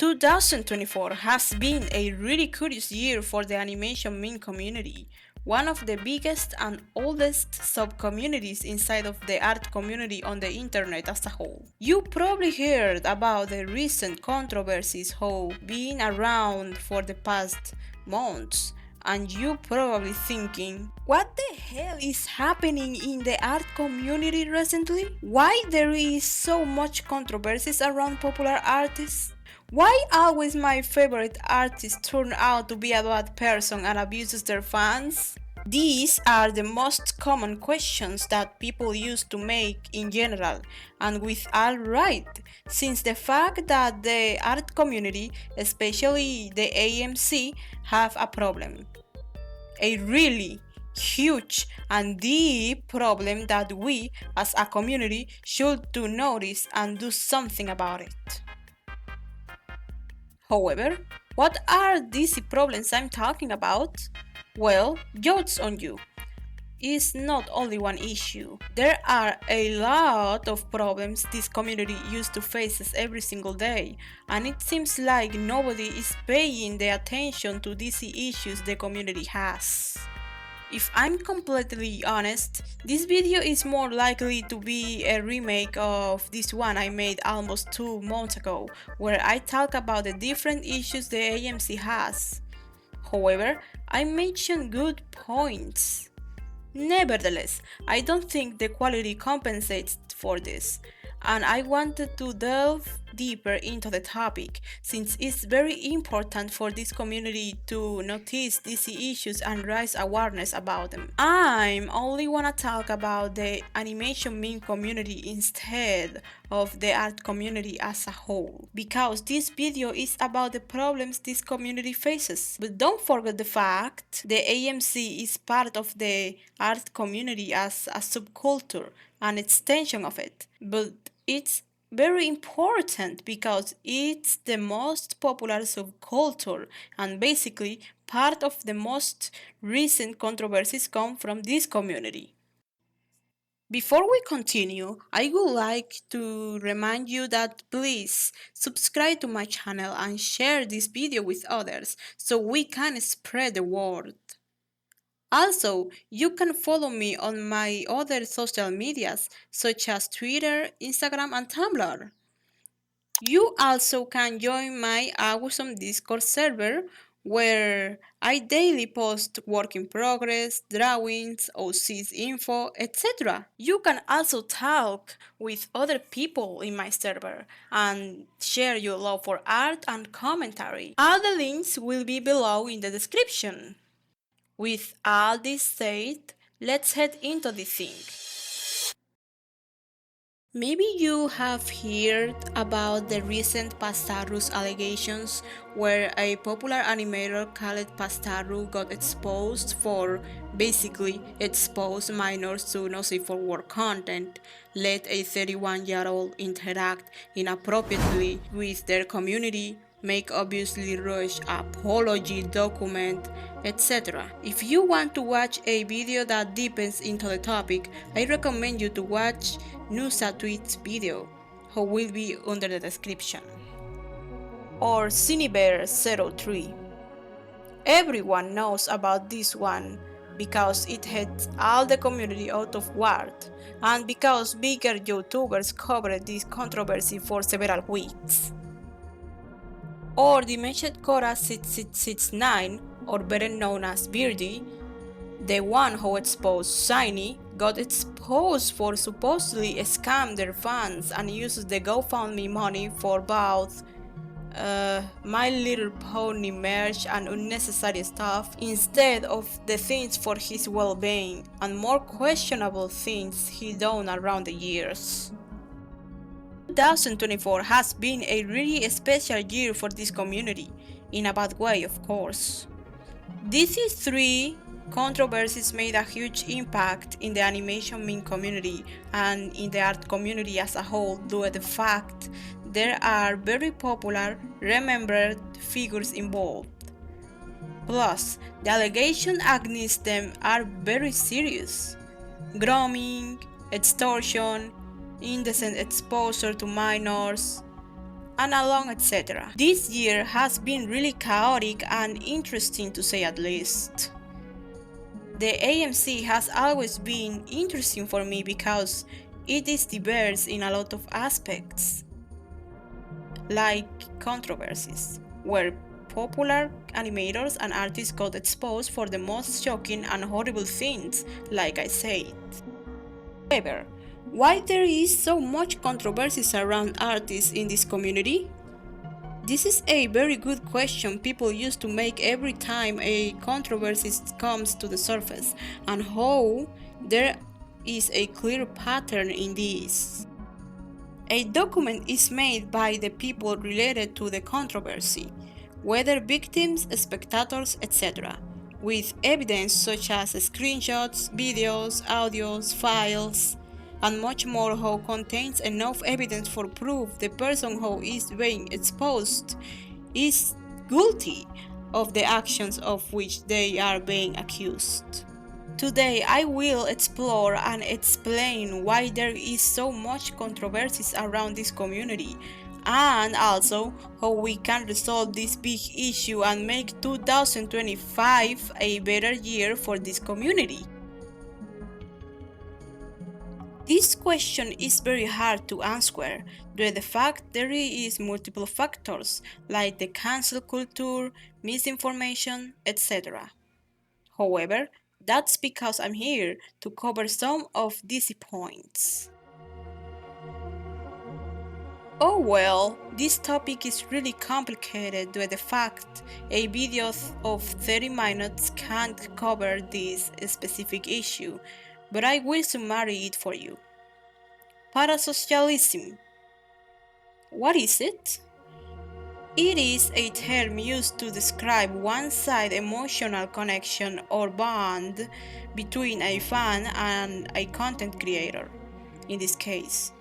2024 has been a really curious year for the animation meme community, one of the biggest and oldest sub-communities inside of the art community on the internet as a whole. You probably heard about the recent controversies have been around for the past months, and you probably thinking, what the hell is happening in the art community recently? Why there is so much controversies around popular artists? Why always my favorite artists turn out to be a bad person and abuses their fans? These are the most common questions that people used to make in general, and with all right, since the fact that the art community, especially the AMC, have a problem. A really huge and deep problem that we as a community should do notice and do something about it. However, what are these problems I'm talking about? Well, joke's on you. It's not only one issue. There are a lot of problems this community used to faces every single day, and it seems like nobody is paying the attention to these issues the community has. If I'm completely honest, this video is more likely to be a remake of this one I made almost 2 months ago, where I talk about the different issues the AMC has. However, I mentioned good points. Nevertheless, I don't think the quality compensates for this, and I wanted to delve deeper into the topic since it's very important for this community to notice these issues and raise awareness about them. I'm only wanna talk about the animation meme community instead of the art community as a whole, because this video is about the problems this community faces. But don't forget the fact the AMC is part of the art community as a subculture, an extension of it, but it's very important because it's the most popular subculture and basically part of the most recent controversies come from this community. Before we continue, I would like to remind you that please subscribe to my channel and share this video with others so we can spread the word. Also, you can follow me on my other social medias such as Twitter, Instagram, and Tumblr. You also can join my awesome Discord server where I daily post work in progress, drawings, OCs info, etc. You can also talk with other people in my server and share your love for art and commentary. All the links will be below in the description. With all this said, let's head into the thing. Maybe you have heard about the recent Pastarru's allegations where a popular animator called Pastarru got exposed for basically expose minors to not safe for work content, let a 31-year-old interact inappropriately with their community, make obviously rush apology document, etc. If you want to watch a video that deepens into the topic, I recommend you to watch Nussahtwt's video, who will be under the description. Or Cinebear03. Everyone knows about this one because it had all the community out of ward, and because bigger YouTubers covered this controversy for several weeks. Or the mentioned Cora 6669, or better known as Birdie, the one who exposed Shiny, got exposed for supposedly scam their fans and uses the GoFundMe money for both My Little Pony merch and unnecessary stuff instead of the things for his well-being and more questionable things he done around the years. 2024 has been a really special year for this community, in a bad way of course. These 3 controversies made a huge impact in the animation meme community and in the art community as a whole due to the fact there are very popular, remembered figures involved. Plus, the allegations against them are very serious. Grooming, extortion, indecent exposure to minors, and along etc. This year has been really chaotic and interesting to say at least. The AMC has always been interesting for me because it is diverse in a lot of aspects, like controversies, where popular animators and artists got exposed for the most shocking and horrible things, like I said. However, why there is so much controversies around artists in this community? This is a very good question people use to make every time a controversy comes to the surface, and how there is a clear pattern in this. A document is made by the people related to the controversy, whether victims, spectators, etc., with evidence such as screenshots, videos, audios, files, and much more who contains enough evidence for proof the person who is being exposed is guilty of the actions of which they are being accused. Today I will explore and explain why there is so much controversies around this community, and also how we can resolve this big issue and make 2025 a better year for this community. This question is very hard to answer due to the fact there is multiple factors like the cancel culture, misinformation, etc. However, that's because I'm here to cover some of these points. Oh well, this topic is really complicated due to the fact a video of 30 minutes can't cover this specific issue, but I will summarize it for you. Parasocialism. What is it? It is a term used to describe one-sided emotional connection or bond between a fan and a content creator, in this case.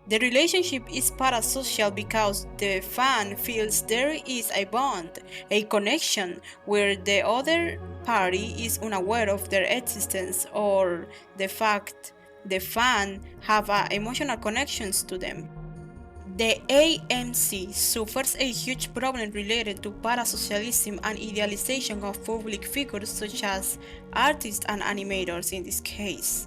The relationship is parasocial because the fan feels there is a bond, a connection, where the other party is unaware of their existence or the fact the fan have emotional connections to them. The AMC suffers a huge problem related to parasocialism and idealization of public figures such as artists and animators in this case.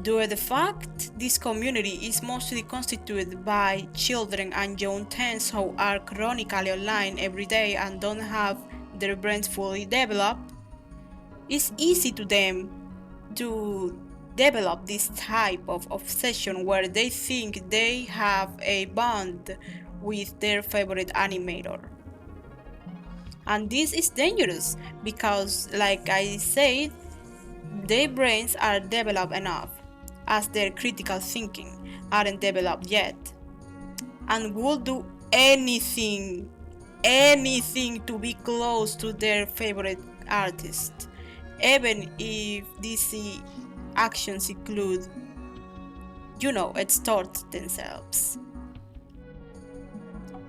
Due to the fact this community is mostly constituted by children and young teens who are chronically online every day and don't have their brains fully developed, it's easy to them to develop this type of obsession where they think they have a bond with their favorite animator. And this is dangerous because, like I said, their brains are developed enough, as their critical thinking aren't developed yet, and will do anything to be close to their favorite artist, even if these actions include, extort themselves.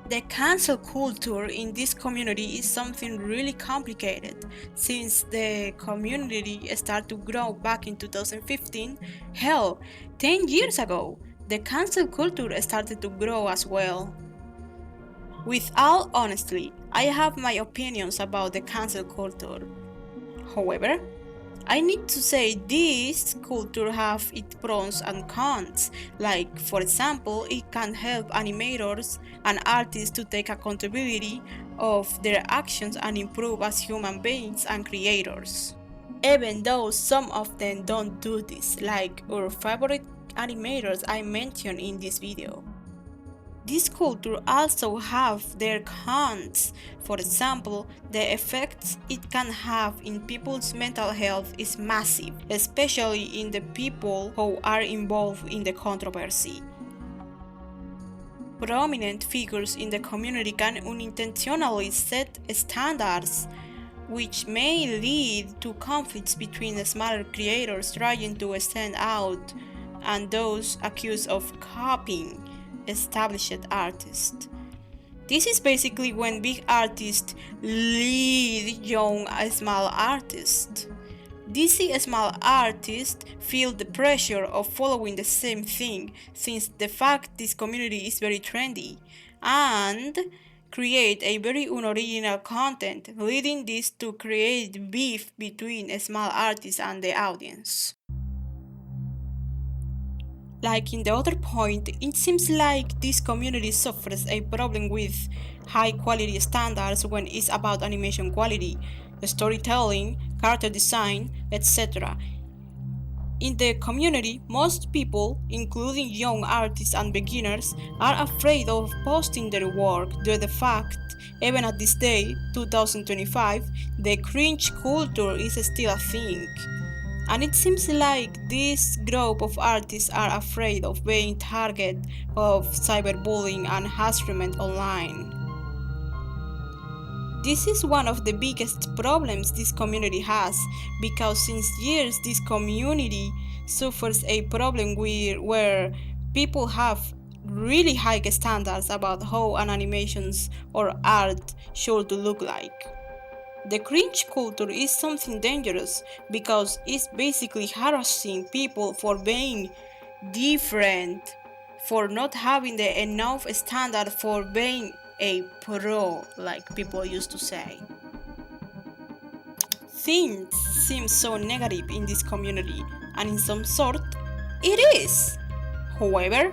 The cancel culture in this community is something really complicated. Since the community started to grow back in 2015, hell, 10 years ago, the cancel culture started to grow as well. With all honesty, I have my opinions about the cancel culture. However, I need to say this culture have its pros and cons, like for example, it can help animators and artists to take accountability of their actions and improve as human beings and creators. Even though some of them don't do this, like our favorite animators I mentioned in this video. This culture also have their cons. For example, the effects it can have in people's mental health is massive, especially in the people who are involved in the controversy. Prominent figures in the community can unintentionally set standards, which may lead to conflicts between smaller creators trying to stand out and those accused of copying established artists. This is basically when big artists lead young small artists. DC small artists feel the pressure of following the same thing since the fact this community is very trendy and create a very unoriginal content, leading this to create beef between small artists and the audience. Like in the other point, it seems like this community suffers a problem with high quality standards when it's about animation quality, storytelling, character design, etc. In the community, most people, including young artists and beginners, are afraid of posting their work due to the fact, even at this day, 2025, the cringe culture is still a thing. And it seems like this group of artists are afraid of being target of cyberbullying and harassment online. This is one of the biggest problems this community has, because since years this community suffers a problem where people have really high standards about how an animations or art should look like. The cringe culture is something dangerous because it's basically harassing people for being different, for not having the enough standard for being a pro, like people used to say. Things seem so negative in this community, and in some sort, it is. However,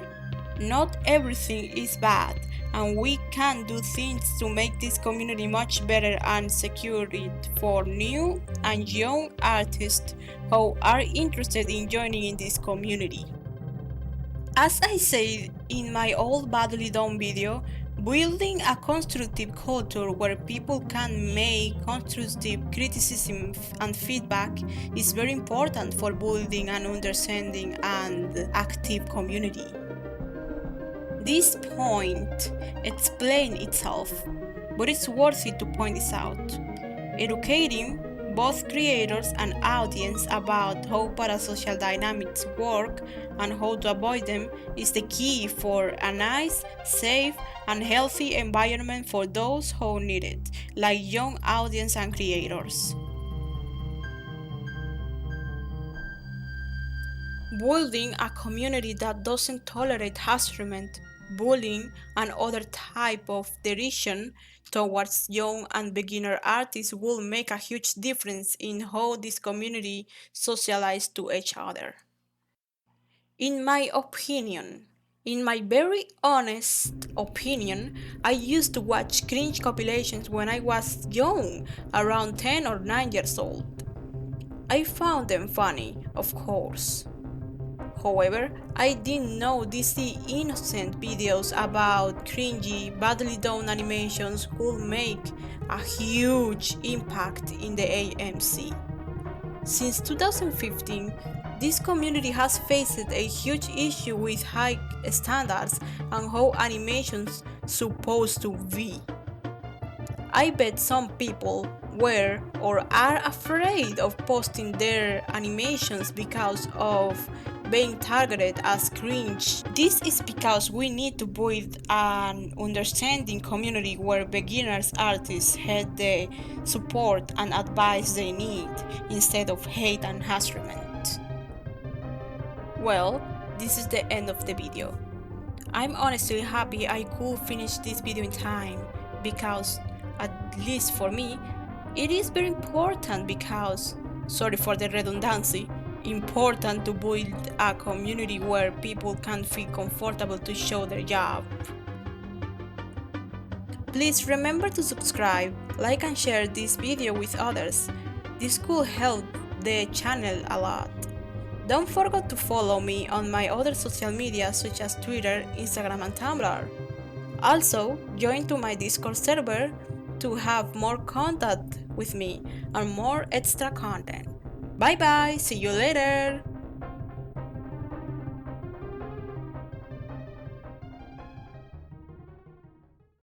not everything is bad, and we can do things to make this community much better and secure it for new and young artists who are interested in joining in this community. As I said in my old badly done video, building a constructive culture where people can make constructive criticism and feedback is very important for building an understanding and active community. This point explains itself, but it's worth it to point this out. Educating both creators and audience about how parasocial dynamics work and how to avoid them is the key for a nice, safe, and healthy environment for those who need it, like young audience and creators. Building a community that doesn't tolerate harassment, bullying, and other type of derision towards young and beginner artists will make a huge difference in how this community socializes to each other. In my opinion, in my very honest opinion, I used to watch cringe compilations when I was young, around 10 or 9 years old. I found them funny, of course. However, I didn't know these innocent videos about cringy, badly done animations could make a huge impact in the AMC. Since 2015, this community has faced a huge issue with high standards and how animations supposed to be. I bet some people were or are afraid of posting their animations because of being targeted as cringe. This is because we need to build an understanding community where beginners artists have the support and advice they need instead of hate and harassment. Well, this is the end of the video. I'm honestly happy I could finish this video in time because, at least for me, it is very important because, sorry for the redundancy, important to build a community where people can feel comfortable to show their job. Please remember to subscribe, like and share this video with others. This could help the channel a lot. Don't forget to follow me on my other social media such as Twitter, Instagram and Tumblr. Also, join to my Discord server to have more contact with me and more extra content. Bye bye, see you later!